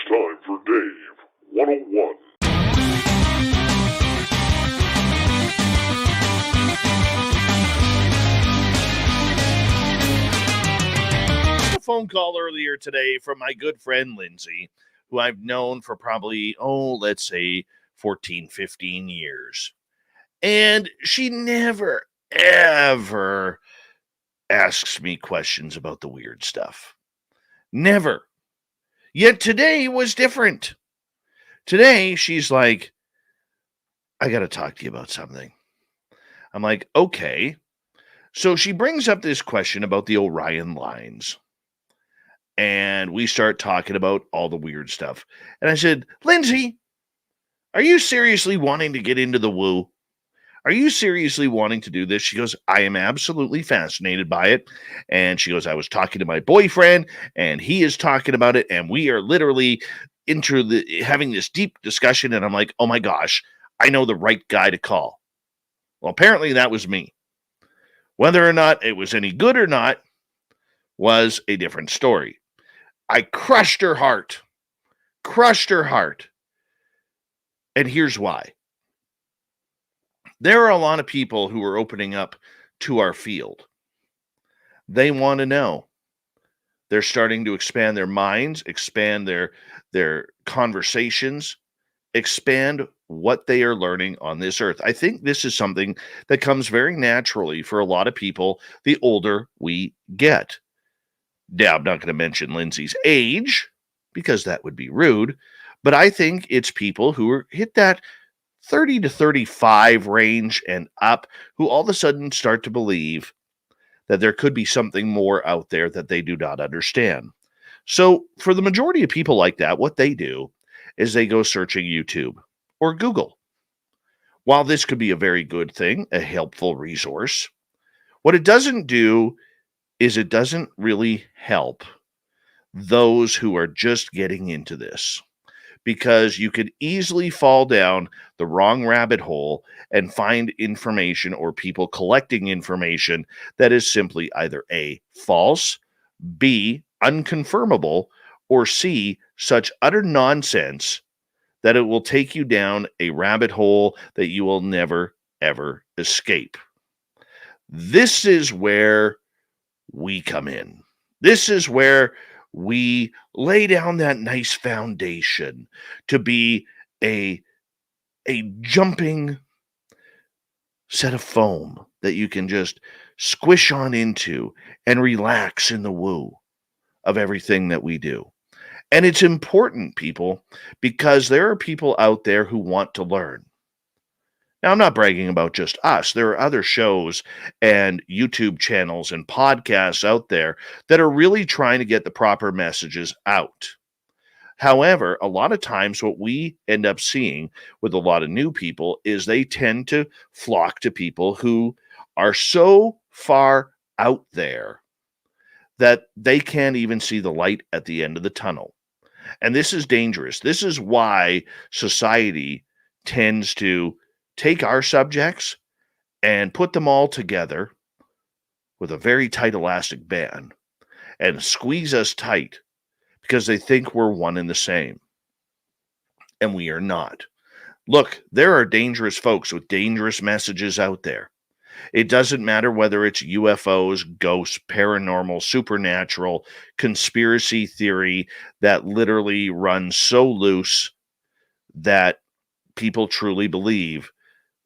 time for Dave 101. A phone call earlier today from my good friend Lindsay, who I've known for probably, let's say 14, 15 years. And she never, ever asks me questions about the weird stuff. Never. Yet today was different. Today, she's like, I got to talk to you about something. I'm like, okay. So she brings up this question about the Orion lines. And we start talking about all the weird stuff. And I said, Lindsay, are you seriously wanting to get into the woo? Are you seriously wanting to do this? She goes, I am absolutely fascinated by it. And she goes, I was talking to my boyfriend and he is talking about it. And we are literally having this deep discussion. And I'm like, oh my gosh, I know the right guy to call. Well, apparently that was me. Whether or not it was any good or not was a different story. I crushed her heart. And here's why. There are a lot of people who are opening up to our field. They want to know. They're starting to expand their minds, expand their conversations, expand what they are learning on this earth. I think this is something that comes very naturally for a lot of people the older we get. Now, I'm not going to mention Lindsay's age because that would be rude, but I think it's people who hit that 30 to 35 range and up who all of a sudden start to believe that there could be something more out there that they do not understand. So for the majority of people like that, what they do is they go searching YouTube or Google. While this could be a very good thing, a helpful resource, what it doesn't do is it doesn't really help those who are just getting into this, because you could easily fall down the wrong rabbit hole and find information or people collecting information that is simply either A, false, B, unconfirmable, or C, such utter nonsense that it will take you down a rabbit hole that you will never, ever escape. This is where we come in. This is where we lay down that nice foundation to be a jumping set of foam that you can just squish on into and relax in the woo of everything that we do. And it's important, people, because there are people out there who want to learn. Now, I'm not bragging about just us. There are other shows and YouTube channels and podcasts out there that are really trying to get the proper messages out. However, a lot of times what we end up seeing with a lot of new people is they tend to flock to people who are so far out there that they can't even see the light at the end of the tunnel. And this is dangerous. This is why society tends to take our subjects and put them all together with a very tight elastic band and squeeze us tight because they think we're one and the same. And we are not. Look, there are dangerous folks with dangerous messages out there. It doesn't matter whether it's UFOs, ghosts, paranormal, supernatural, conspiracy theory that literally runs so loose that people truly believe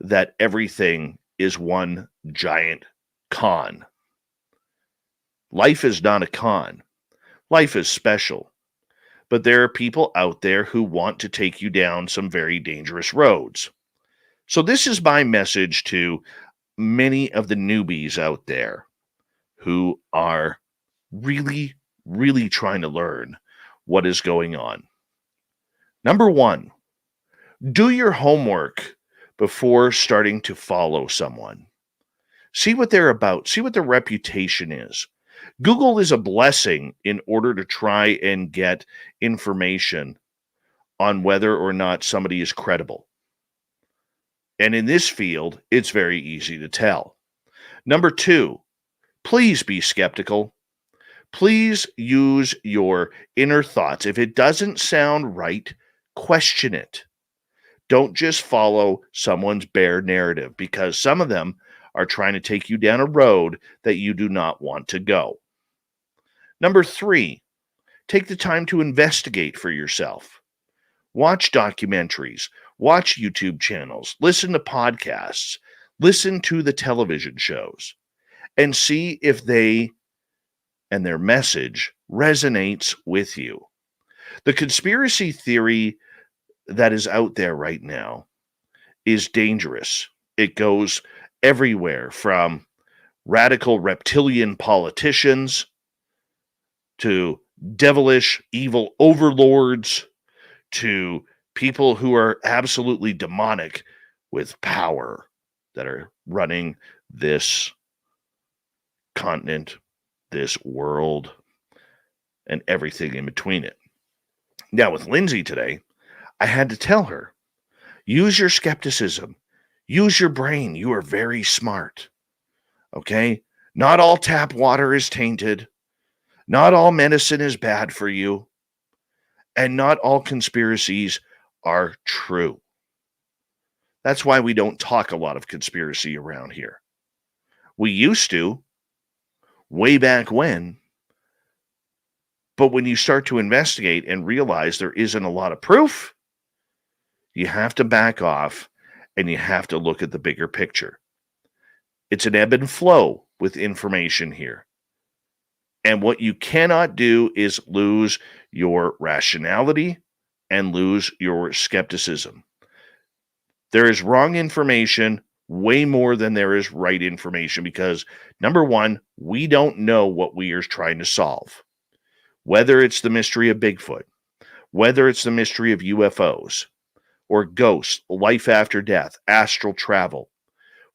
that everything is one giant con. Life is not a con. Life is special. But there are people out there who want to take you down some very dangerous roads. So this is my message to many of the newbies out there who are really, really trying to learn what is going on. Number one, do your homework before starting to follow someone. See what they're about. See what their reputation is. Google is a blessing in order to try and get information on whether or not somebody is credible. And in this field, it's very easy to tell. Number two, please be skeptical. Please use your inner thoughts. If it doesn't sound right, question it. Don't just follow someone's bare narrative, because some of them are trying to take you down a road that you do not want to go. Number 3, take the time to investigate for yourself. Watch documentaries, watch YouTube channels, listen to podcasts, listen to the television shows, and see if they and their message resonates with you. The conspiracy theory that is out there right now is dangerous. It goes everywhere, from radical reptilian politicians to devilish evil overlords to people who are absolutely demonic with power that are running this continent, this world, and everything in between it. Now, with Lindsay today, I had to tell her, use your skepticism, use your brain. You are very smart. Okay? Not all tap water is tainted. Not all medicine is bad for you. And not all conspiracies are true. That's why we don't talk a lot of conspiracy around here. We used to, way back when. But when you start to investigate and realize there isn't a lot of proof, you have to back off and you have to look at the bigger picture. It's an ebb and flow with information here. And what you cannot do is lose your rationality and lose your skepticism. There is wrong information way more than there is right information, because number one, we don't know what we are trying to solve. Whether it's the mystery of Bigfoot, whether it's the mystery of UFOs or ghosts, life after death, astral travel,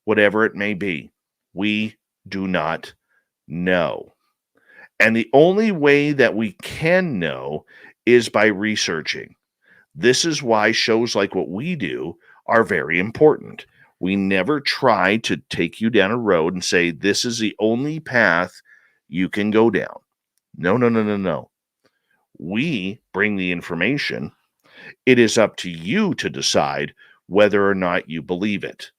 whatever it may be, we do not know. And the only way that we can know is by researching. This is why shows like what we do are very important. We never try to take you down a road and say, this is the only path you can go down. No. We bring the information. It is up to you to decide whether or not you believe it.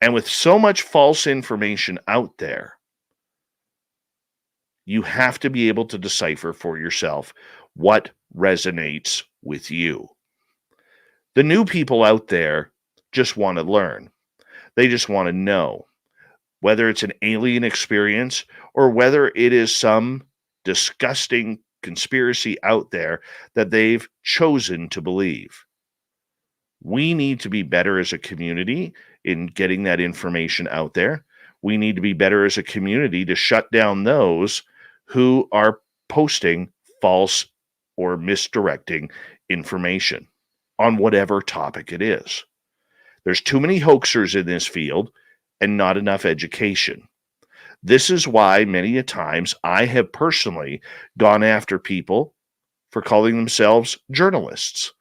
And with so much false information out there, you have to be able to decipher for yourself what resonates with you. The new people out there just want to learn. They just want to know whether it's an alien experience or whether it is some disgusting conspiracy out there that they've chosen to believe. We need to be better as a community in getting that information out there. We need to be better as a community to shut down those who are posting false or misdirecting information on whatever topic it is. There's too many hoaxers in this field and not enough education. This is why many a times I have personally gone after people for calling themselves journalists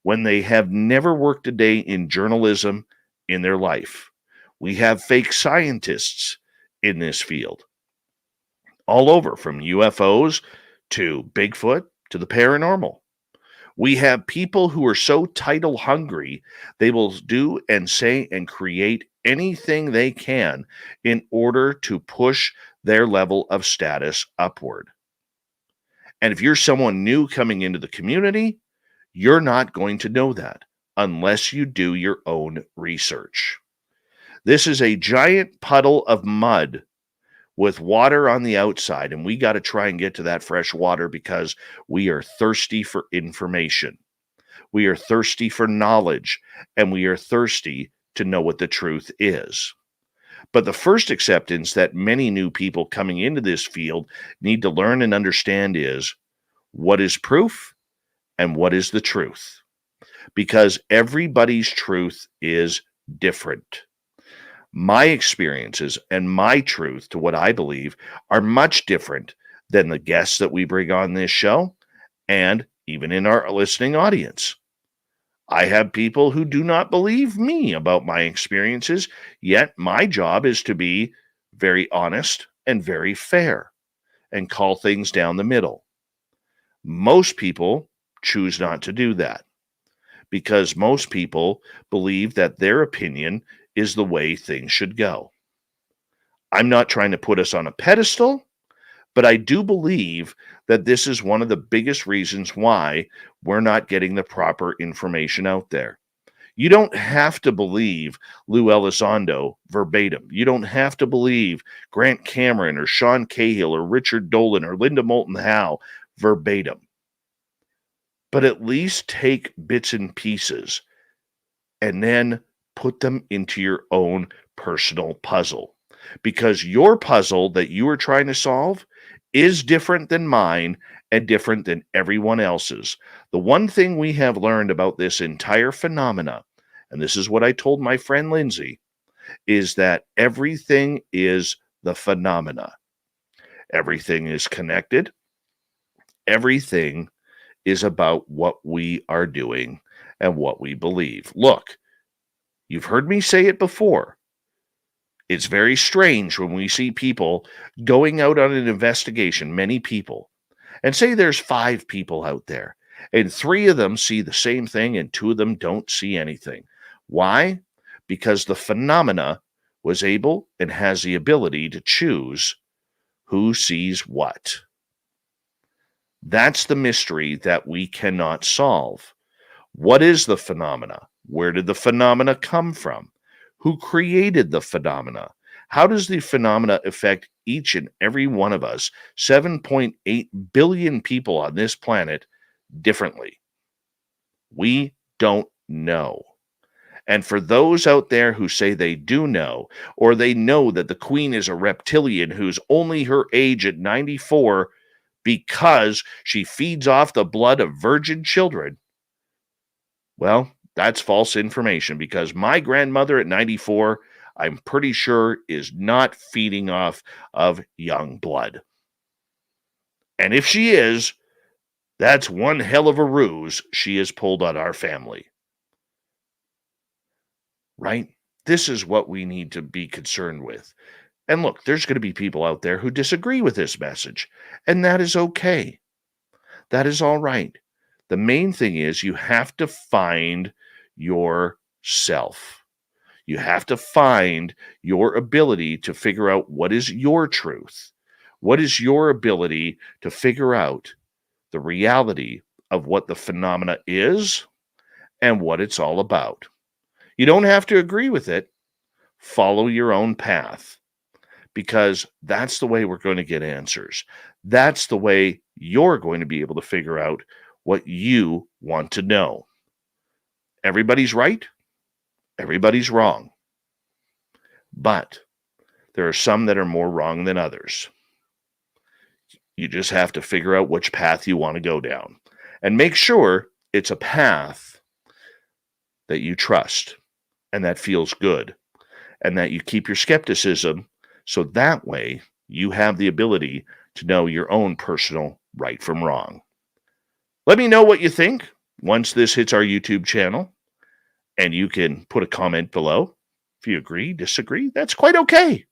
when they have never worked a day in journalism in their life. We have fake scientists in this field, all over, from UFOs to Bigfoot to the paranormal. We have people who are so title hungry, they will do and say and create anything they can in order to push their level of status upward. And if you're someone new coming into the community, you're not going to know that unless you do your own research. This is a giant puddle of mud with water on the outside, and we got to try and get to that fresh water because we are thirsty for information. We are thirsty for knowledge, and we are thirsty to know what the truth is. But the first acceptance that many new people coming into this field need to learn and understand is, what is proof and what is the truth? Because everybody's truth is different. My experiences and my truth to what I believe are much different than the guests that we bring on this show and even in our listening audience. I have people who do not believe me about my experiences, yet my job is to be very honest and very fair. and call things down the middle. Most people choose not to do that because most people believe that their opinion is the way things should go. I'm not trying to put us on a pedestal, but I do believe that this is one of the biggest reasons why we're not getting the proper information out there. You don't have to believe Lou Elizondo verbatim. You don't have to believe Grant Cameron or Sean Cahill or Richard Dolan or Linda Moulton Howe verbatim. But at least take bits and pieces and then put them into your own personal puzzle. Because your puzzle that you are trying to solve is different than mine and different than everyone else's. The one thing we have learned about this entire phenomena, and this is what I told my friend Lindsay, is that everything is the phenomena. Everything is connected. Everything is about what we are doing and what we believe. Look, you've heard me say it before. It's very strange when we see people going out on an investigation, many people, and say there's 5 people out there, and 3 of them see the same thing and 2 of them don't see anything. Why? Because the phenomena was able and has the ability to choose who sees what. That's the mystery that we cannot solve. What is the phenomena? Where did the phenomena come from? Who created the phenomena? How does the phenomena affect each and every one of us, 7.8 billion people on this planet, differently? We don't know. And for those out there who say they do know, or they know that the Queen is a reptilian who's only her age at 94 because she feeds off the blood of virgin children, well, that's false information, because my grandmother at 94, I'm pretty sure, is not feeding off of young blood. And if she is, that's one hell of a ruse she has pulled on our family. Right? This is what we need to be concerned with. And look, there's going to be people out there who disagree with this message, and that is okay. That is all right. The main thing is you have to find yourself. You have to find your ability to figure out what is your truth. What is your ability to figure out the reality of what the phenomena is and what it's all about. You don't have to agree with it. Follow your own path, because that's the way we're going to get answers. That's the way you're going to be able to figure out what you want to know. Everybody's right. Everybody's wrong. But there are some that are more wrong than others. You just have to figure out which path you want to go down, and make sure it's a path that you trust and that feels good, and that you keep your skepticism, so that way you have the ability to know your own personal right from wrong. Let me know what you think once this hits our YouTube channel, and you can put a comment below. If you agree, disagree, that's quite okay.